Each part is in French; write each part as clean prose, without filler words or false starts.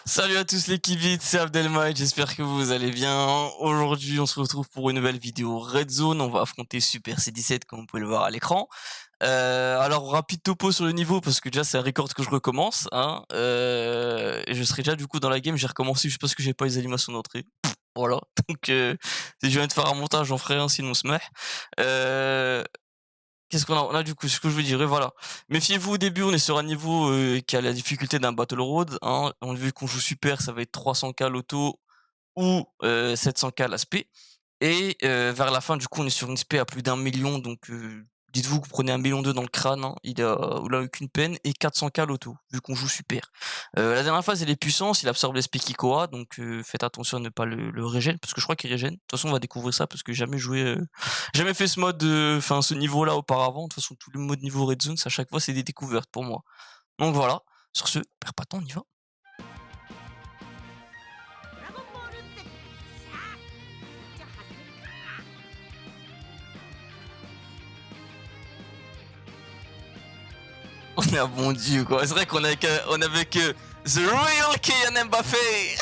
Salut à tous les kibits, c'est Abdelmaïd, j'espère que vous allez bien. Aujourd'hui, on se retrouve pour une nouvelle vidéo Red Zone. On va affronter Super C17 comme vous pouvez le voir à l'écran. Alors, rapide topo sur le niveau parce que déjà c'est un record que je recommence. Hein. Et je serai déjà du coup dans la game, j'ai recommencé juste parce que j'ai pas les animations d'entrée. Voilà, donc si je viens de faire un montage, j'en ferai un sinon on se met. Qu'est-ce qu'on a? On a du coup, ce que je veux dire, et voilà. Méfiez-vous au début, on est sur un niveau qui a la difficulté d'un Battle Road. Hein. On a vu qu'on joue super, ça va être 300k l'auto ou 700k l'aspect. Et vers la fin, du coup, on est sur une spé à plus d'1 million. Donc, dites-vous que vous prenez 1,2 million dans le crâne. Hein, il a aucune peine. Et 400k l'auto, vu qu'on joue super. La dernière phase, elle est puissance. Il absorbe l'esprit Kikoa. Donc, faites attention à ne pas le régène. Parce que je crois qu'il régène. De toute façon, on va découvrir ça. Parce que j'ai jamais joué, jamais fait ce mode, enfin, ce niveau-là auparavant. De toute façon, tous les modes niveau Red Zone, à chaque fois, c'est des découvertes pour moi. Donc voilà. Sur ce, perds pas de temps, on y va. On est un bon dieu quoi. C'est vrai qu'on avait que The Real Kylian Mbappé.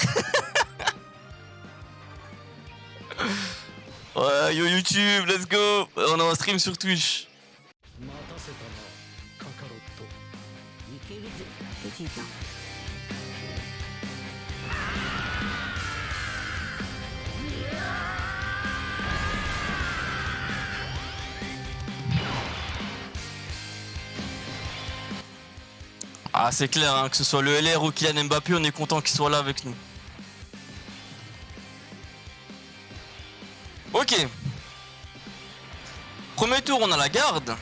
Ouais, yo YouTube, let's go. On est en stream sur Twitch. Ah c'est clair, hein, que ce soit le LR ou Kylian Mbappé, on est content qu'il soit là avec nous. Ok. Premier tour, on a la garde.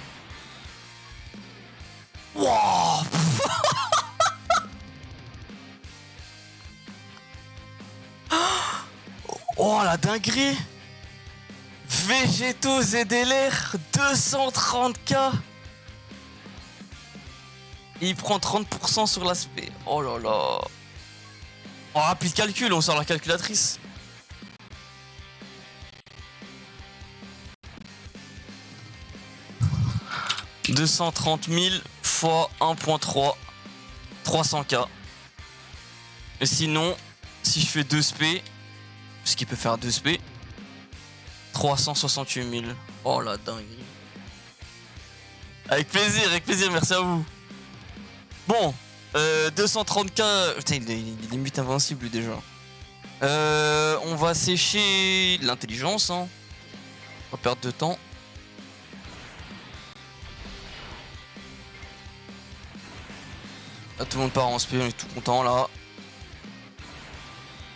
Wow. Oh la dinguerie. Végétaux ZLR 230k. Il prend 30% sur l'aspect. Oh là là. Oh, rapide calcul, on sort la calculatrice. « 230 000 fois 1.3, 300k. Et sinon, si je fais 2 SP, ce qui peut faire 2 SP, 368 000. Oh la dinguerie. Avec plaisir, merci à vous. Bon, 230k, putain, il est limite invincible déjà. On va sécher l'intelligence, hein. Pas perdre de temps. Là, tout le monde part en SP, on est tout content là.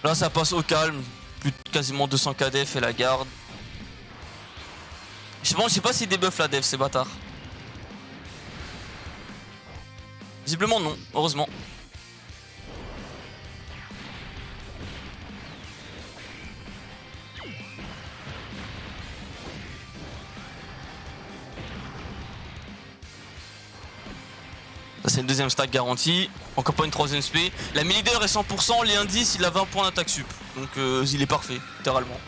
Là, ça passe au calme. Plus de quasiment 200k def et la garde. Je sais pas s'ils débuffent la def, ces bâtards. Visiblement non, heureusement. Ça c'est une deuxième stack garantie. Encore pas une troisième SP. La leader est 100%, les indices il a 20 points d'attaque sup. Donc il est parfait, littéralement.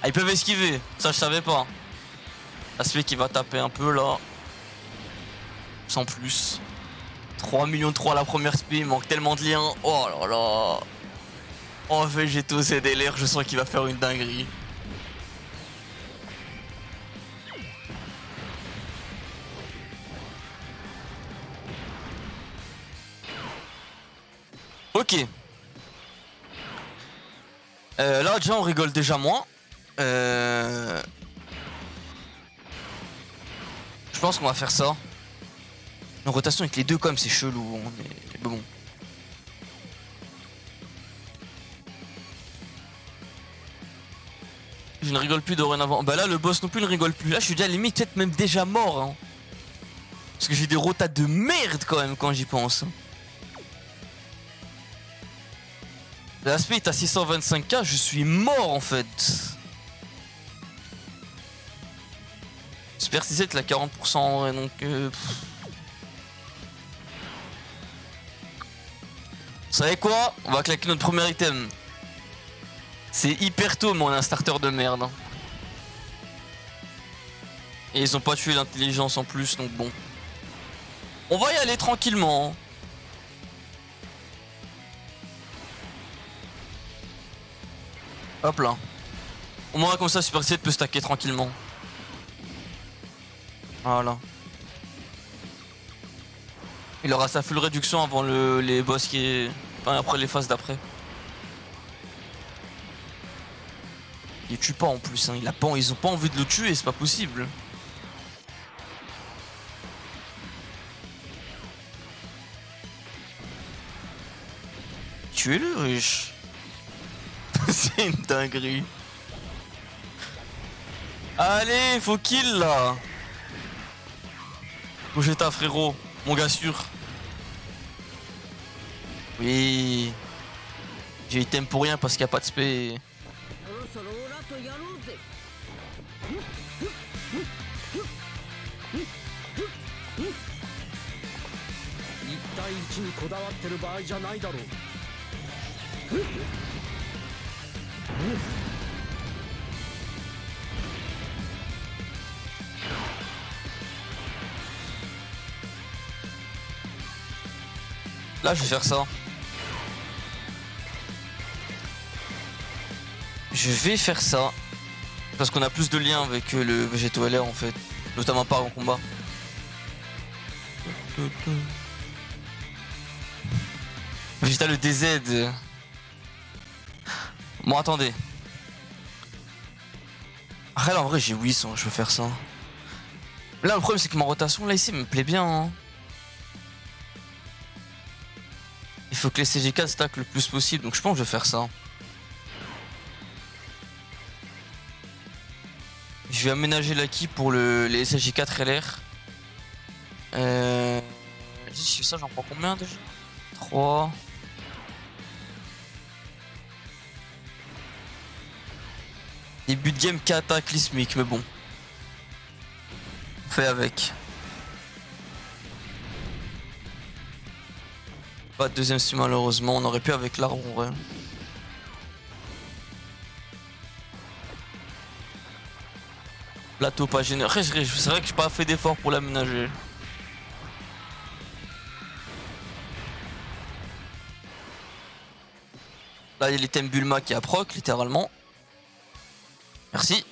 Ah ils peuvent esquiver, ça je savais pas. L'aspect qui va taper un peu là. Sans plus. 3 millions la première SP, il manque tellement de liens. Oh là là. Oh Végétaux ZLR, je sens qu'il va faire une dinguerie. Ok. Là déjà on rigole déjà moins. Je pense qu'on va faire ça. Une rotation avec les deux quand même c'est chelou. Hein, mais bon. Je ne rigole plus dorénavant. Bah là le boss non plus ne rigole plus. Là je suis déjà limite peut-être même déjà mort. Hein. Parce que j'ai des rotas de merde quand même quand j'y pense. L'aspect est à 625k, je suis mort en fait. Super 17 il a 40% en vrai donc vous savez quoi? On va claquer notre premier item. C'est hyper tôt mais on a un starter de merde. Et ils ont pas tué l'intelligence en plus donc bon. On va y aller tranquillement. Hop là. Au moins comme ça Super 7 peut stacker tranquillement. Voilà. Il aura sa full réduction avant les boss qui est. Enfin après les phases d'après. Il tue pas en plus, hein. Ils ont pas envie de le tuer, c'est pas possible. Tuez-le, riche. C'est une dinguerie. Allez, faut kill là. Gogeta frérot, mon gars sûr. Oui. J'ai item pour rien parce qu'il n'y a pas de spé. Là, je vais faire ça. Je vais faire ça. Parce qu'on a plus de liens avec le Végéto LR en fait. Notamment pas en combat. Vegeta le DZ. Bon, attendez. Après, en vrai, j'ai 800, je veux faire ça. Là, le problème, c'est que ma rotation, là, ici, me plaît bien. Hein. Il faut que les CG4 stack le plus possible, donc je pense que je vais faire ça. Je vais aménager l'acquis pour les SSJ4 LR. Si je fais ça, j'en prends combien déjà? 3. Début de game cataclysmique, mais bon. On fait avec. Pas de deuxième stu malheureusement, on aurait pu avec l'arbre en vrai. Plateau pas généreux. C'est vrai que j'ai pas fait d'effort pour l'aménager. Là il y a l'item Bulma qui a proc littéralement. Merci.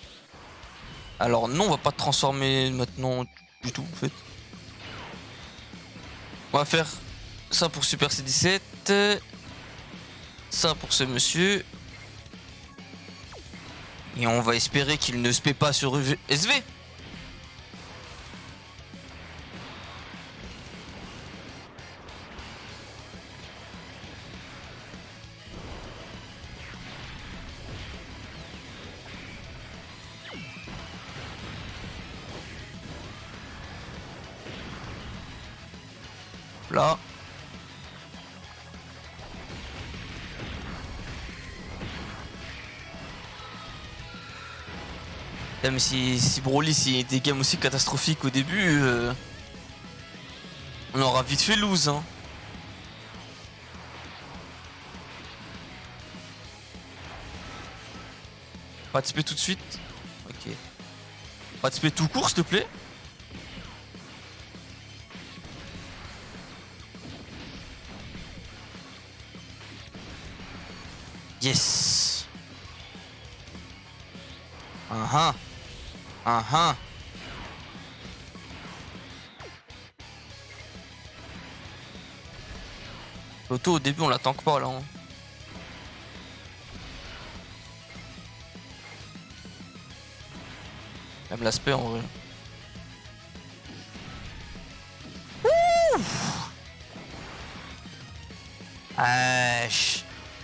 Alors non, on va pas transformer maintenant du tout en fait. On va faire ça pour Super C17. Ça pour ce monsieur. Et on va espérer qu'il ne se paie pas sur SV. Là. Même si Broly c'est des games aussi catastrophiques au début, on aura vite fait lose. Hein. Pas de spé tout de suite. Ok. Pas de spé tout court s'il te plaît. Yes. Ah ah. L'auto au début on la tank pas là. Hein. Même l'aspect en vrai.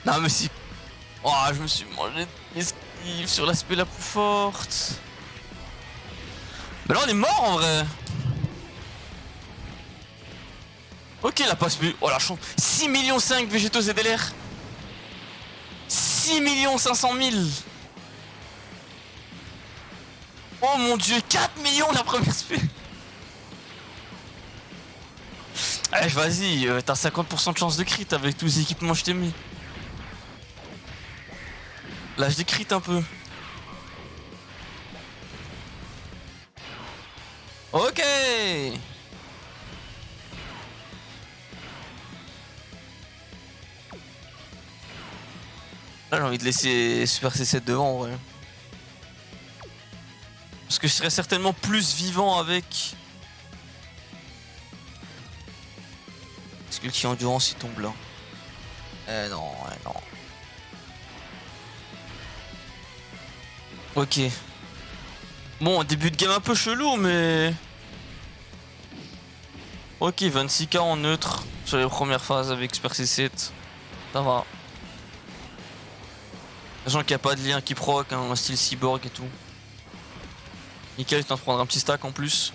Non mais si. Oh, je me suis mangé l'esquive sur l'aspect la plus forte. Mais là on est mort en vrai. Ok la passe but. Oh la chance. 6 millions 5 végétaux ZLR. 6 500 000. Oh mon dieu, 4 millions la première spé. Eh vas-y, t'as 50% de chance de crit avec tous les équipements que je t'ai mis. Là je décrit un peu. Ok. Là, j'ai envie de laisser Super C7 devant, en vrai. Parce que je serais certainement plus vivant avec. Parce que le qui endurance il tombe là. Non, non. Ok. Bon, début de game un peu chelou, mais. Ok, 26k en neutre sur les premières phases avec Super C7. Ça va. Sachant qu'il n'y a pas de lien qui proc, hein, un style cyborg et tout. Nickel, je viens de prendre un petit stack en plus.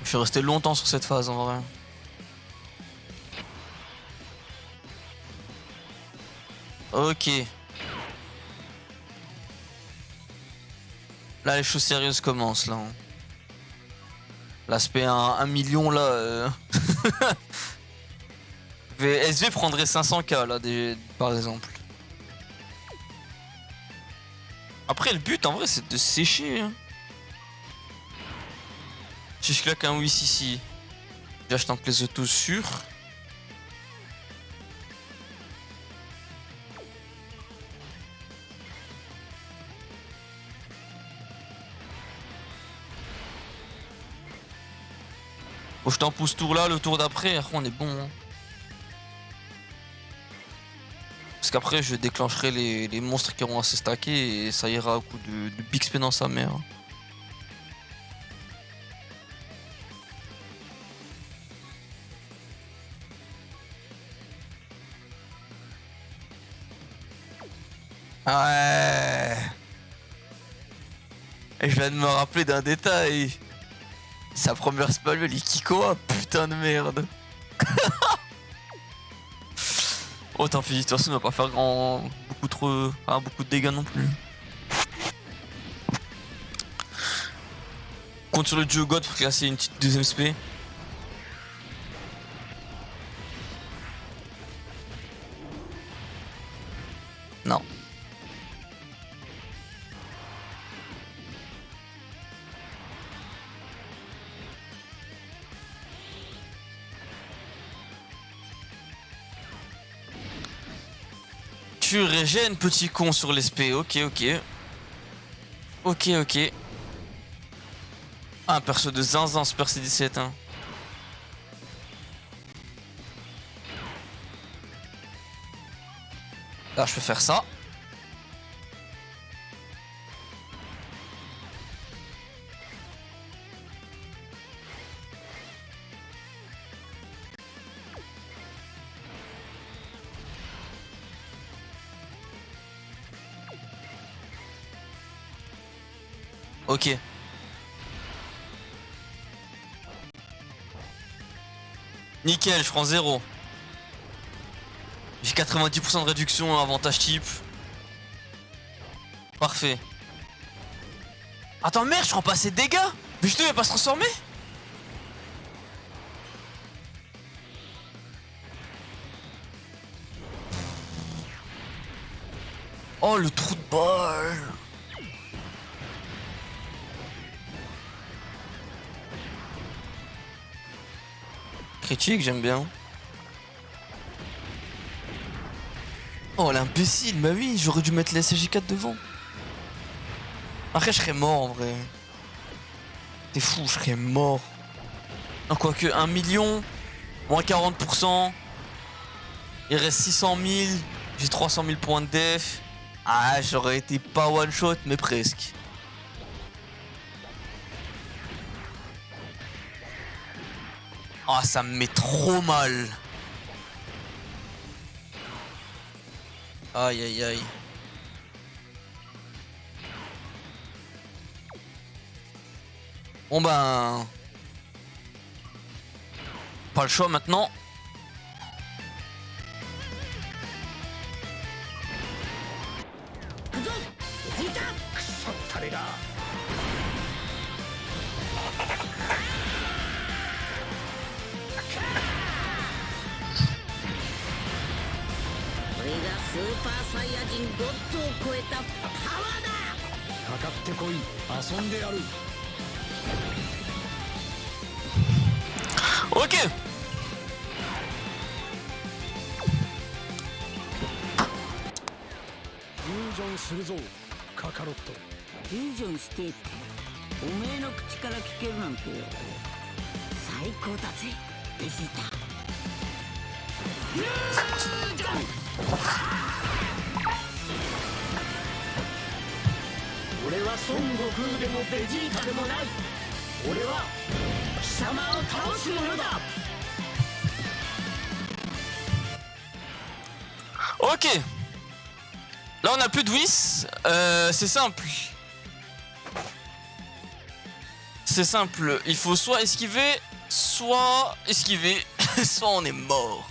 Je suis resté longtemps sur cette phase en vrai. Ok. Là, les choses sérieuses commencent là. L'aspect 1 million là. SV prendrait 500k là, par exemple. Après, le but en vrai, c'est de sécher. Hein. Si je claque un wish ici, j'achète que les autos sûrs. Bon, je t'en pousse tour là, le tour d'après, on est bon. Hein. Parce qu'après, je déclencherai les monstres qui auront assez stacké et ça ira au coup de big spin dans sa mère. Ouais. Et je viens de me rappeler d'un détail. Sa première spell, il Kiko, putain de merde. Oh tant pis, de toute façon on va pas faire beaucoup de dégâts non plus. Compte sur le duo God pour classer une petite deuxième SP. Non. Tu régènes petit con sur l'SP, ok. Ok. Ah, un perso de zinzin Super C17 hein. Là je peux faire ça. Ok. Nickel, je prends 0. J'ai 90% de réduction, avantage type. Parfait. Attends, merde, je prends pas assez de dégâts. Mais je devais pas se transformer. Oh, le trou de balle. Critique, j'aime bien. Oh, l'imbécile, bah oui, j'aurais dû mettre la SG4 devant. Après, je serais mort en vrai. T'es fou, je serais mort. Non, quoique 1 million, moins 40%. Il reste 600 000. J'ai 300 000 points de def. Ah, j'aurais été pas one shot, mais presque. Ah, oh, ça me met trop mal. Aïe. Bon ben... Pas le choix maintenant. Ok. Ok. Là on a plus de Whis. C'est simple. C'est simple. Il faut soit esquiver, soit on est mort.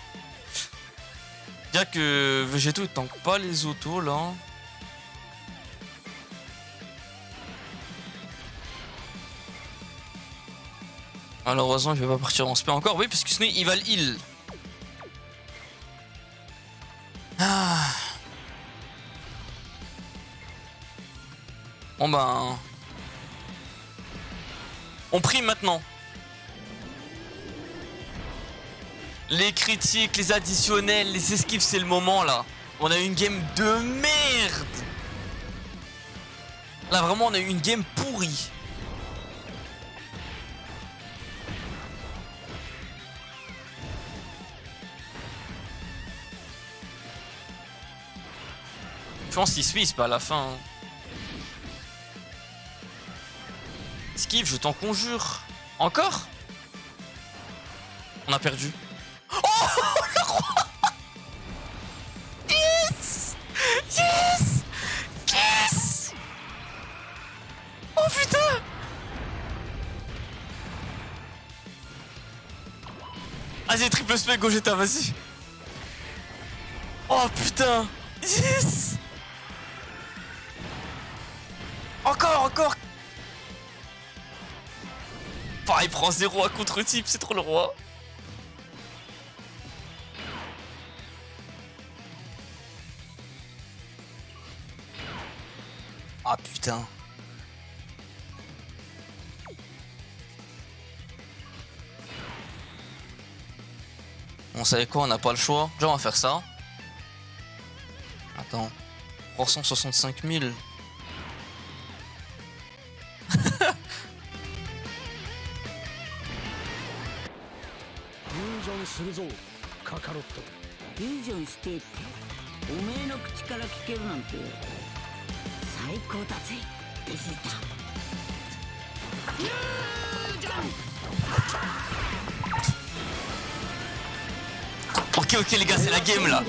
Bien que Végéto il tank pas les autos là. Malheureusement, je vais pas partir en spé encore. Oui, parce que sinon il va le heal. Ah. Bon ben... On prime maintenant. Les critiques, les additionnels, les esquives, c'est le moment là. On a eu une game de merde. Là vraiment, on a eu une game pourrie. Je pense qu'il Swiss pas à la fin. Hein. Esquive, je t'en conjure. Encore? On a perdu. Oh le roi. Yes. Yes. Yes. Oh putain. Vas-y, triple spec, Gogeta, vas-y. Oh putain. Yes. Encore. Pareil, il prend 0 à contre-type, c'est trop le roi. Ah putain. On savait quoi, on n'a pas le choix. Genre on va faire ça. Attends. 365 000. Ok les gars, c'est la game là.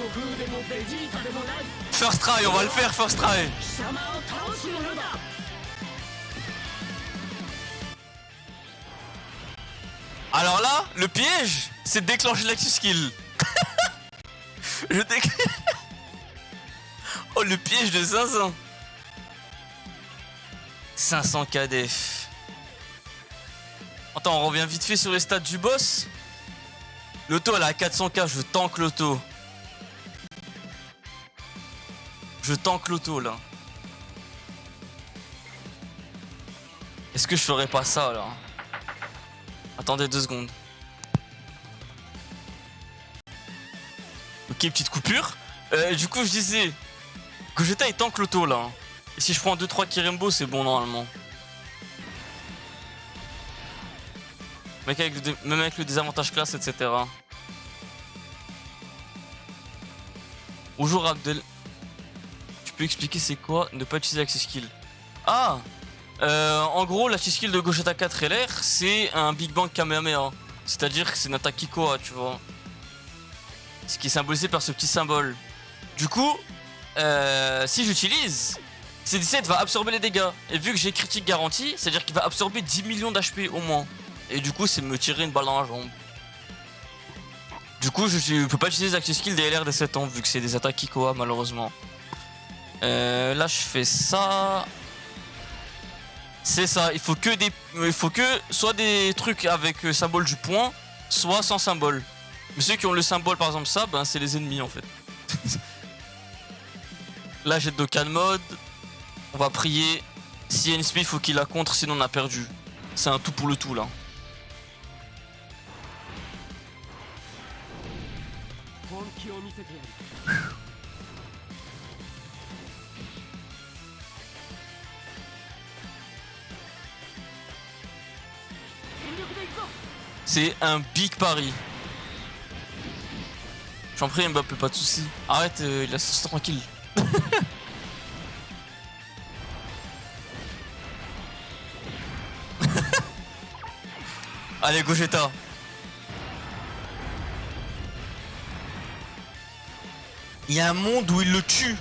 First try, on va le faire, first try. Alors là, le piège, c'est de déclencher l'Axus Skill. Oh, le piège de 500. 500 KDF. Attends, on revient vite fait sur les stats du boss. L'auto, elle est à 400k, je tank l'auto. Je tank l'auto, là. Est-ce que je ferais pas ça, là? Attendez 2 secondes. Ok, petite coupure. Du coup, je disais... Gogeta, il tank l'auto, là. Et si je prends 2-3 Kirembo, c'est bon, normalement. Même avec le désavantage classe, etc. Bonjour Abdel. Tu peux expliquer c'est quoi ne pas utiliser l'access skill? Ah en gros, l'access skill de Gogeta 4 LR, c'est un Big Bang Kamehameha. C'est-à-dire que c'est une attaque Kikoa, tu vois. Ce qui est symbolisé par ce petit symbole. Du coup, si j'utilise, C17 va absorber les dégâts. Et vu que j'ai critique garantie, c'est-à-dire qu'il va absorber 10 millions d'HP au moins. Et du coup, c'est me tirer une balle dans la jambe. Du coup, je peux pas utiliser les access skills des LR des 7 ans, vu que c'est des attaques Kikoa, malheureusement. Là, je fais ça. C'est ça, il faut que soit des trucs avec symbole du point, soit sans symbole. Mais ceux qui ont le symbole, par exemple ça, ben c'est les ennemis en fait. Là, j'ai Dokkan mode. On va prier. Si y a une spé, il faut qu'il la contre, sinon on a perdu. C'est un tout pour le tout là. C'est un big pari. J'en prie Mbappé, pas de soucis. Arrête, laisse tranquille. Allez Gogeta. Il y a un monde où il le tue.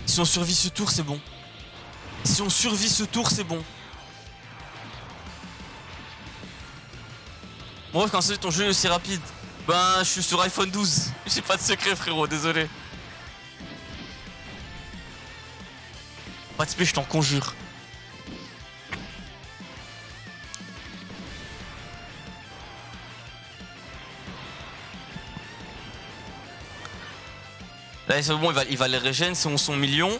Si on survit ce tour, c'est bon. Si on survit ce tour, c'est bon. Bref, quand c'est ton jeu aussi rapide, ben je suis sur iPhone 12. J'ai pas de secret frérot, désolé. Pas de spé, je t'en conjure. Là c'est bon, il va les régène, c'est 11 millions.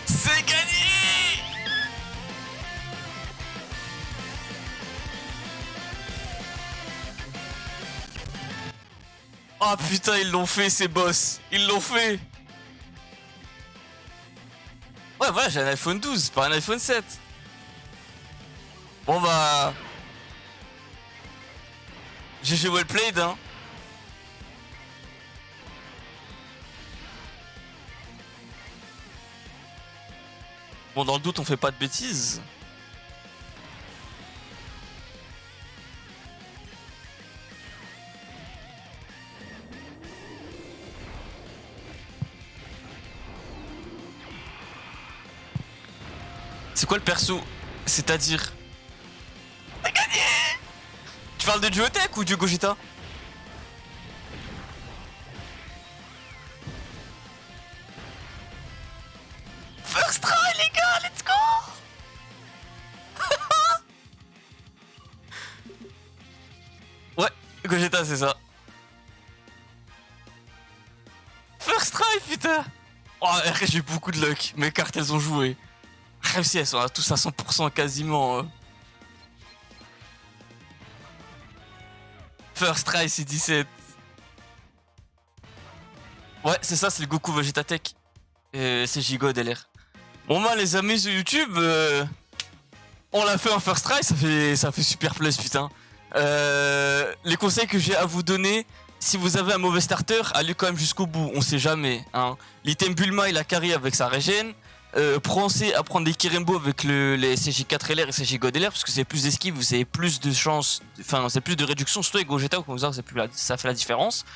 C'est gagné! Ah putain, ils l'ont fait ces boss. Ils l'ont fait. Ouais, voilà, j'ai un iPhone 12, pas un iPhone 7. Bon bah... GG well played, hein. Bon, dans le doute, on fait pas de bêtises. C'est quoi le perso? C'est-à-dire... T'as gagné! Tu parles de Duotech ou du Gogeta? First try les gars, let's go! Ouais, Gogeta c'est ça. First try putain! Oh, j'ai eu beaucoup de luck, mes cartes elles ont joué. Réussi, elles sont tous à 100% quasiment. First try c'est 17. Ouais, c'est ça, c'est le Goku Vegeta Tech. C'est Giga LR. Bon bah les amis sur YouTube, on l'a fait en first try, ça fait super plaisir putain. Les conseils que j'ai à vous donner, si vous avez un mauvais starter, allez quand même jusqu'au bout, on sait jamais. Hein. L'item Bulma il a carry avec sa régène. Pensez à prendre des Kirembo avec les CJ4LR et CJ God LR parce que c'est plus d'esquive, vous avez plus de chance, enfin c'est plus de réduction, surtout avec Gogeta comme ça, ça fait la différence.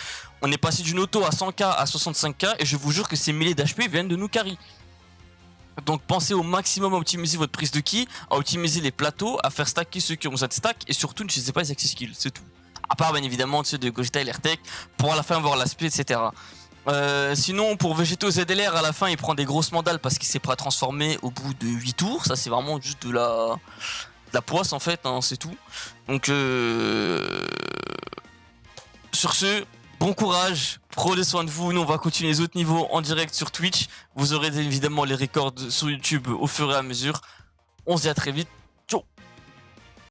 On est passé d'une auto à 100k à 65k et je vous jure que ces milliers d'HP viennent de nous carry. Donc pensez au maximum à optimiser votre prise de ki, à optimiser les plateaux, à faire stacker ceux qui ont cette stack et surtout n'utilisez pas les access skills, c'est tout. À part bien évidemment ceux de Gogeta LR Tech pour à la fin voir l'aspect etc. Sinon pour Végéto ZLR à la fin il prend des grosses mandales parce qu'il s'est prêt à transformer au bout de 8 tours. Ça c'est vraiment juste de la poisse en fait, hein, c'est tout. Donc sur ce, bon courage, prenez soin de vous. Nous on va continuer les autres niveaux en direct sur Twitch. Vous aurez évidemment les records sur YouTube au fur et à mesure. On se dit à très vite.